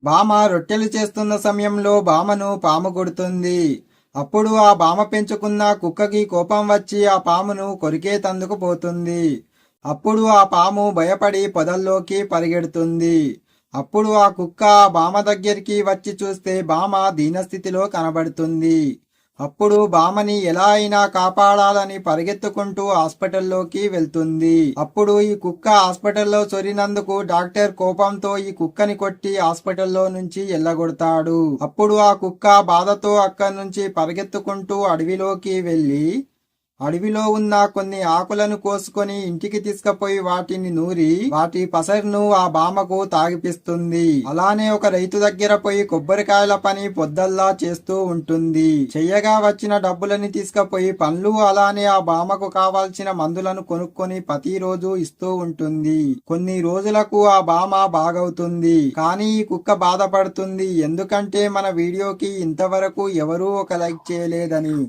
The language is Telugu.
బామ రొట్టెలు చేస్తున్న సమయంలో బామను పాము కొడుతుంది. అప్పుడు ఆ బామ పెంచుకున్న కుక్కకి కోపం వచ్చి ఆ పామును కొరికేతందుకు పోతుంది. అప్పుడు ఆ పాము భయపడి పొదల్లోకి పరిగెడుతుంది. అప్పుడు ఆ కుక్క ఆ బామ దగ్గరికి వచ్చి చూస్తే బామ దీనస్థితిలో కనబడుతుంది. అప్పుడు బామని ఎలా అయినా కాపాడాలని పరిగెత్తుకుంటూ హాస్పిటల్లోకి వెళ్తుంది. అప్పుడు ఈ కుక్క హాస్పిటల్లో చొరినందుకు డాక్టర్ కోపంతో ఈ కుక్కని కొట్టి హాస్పిటల్లో నుంచి ఎల్లగొడతాడు. అప్పుడు ఆ కుక్క బాధతో అక్కడి నుంచి పరిగెత్తుకుంటూ అడవిలోకి వెళ్లి అడవిలో ఉన్న కొన్ని ఆకులను కోసుకొని ఇంటికి తీసుకుపోయి వాటిని నూరి వాటి పసరును ఆ బామకు తాగిపిస్తుంది. అలానే ఒక రైతు దగ్గర పోయి కొబ్బరికాయల పని పొద్దల్లా చేస్తూ ఉంటుంది. చెయ్యగా వచ్చిన డబ్బులని తీసుకుపోయి పండ్లు అలానే ఆ బామకు కావాల్సిన మందులను కొనుక్కొని ప్రతిరోజు ఇస్తూ ఉంటుంది. కొన్ని రోజులకు ఆ బామ బాగవుతుంది. కానీ ఈ కుక్క బాధపడుతుంది. ఎందుకంటే మన వీడియోకి ఇంతవరకు ఎవరూ ఒక లైక్ చేయలేదని.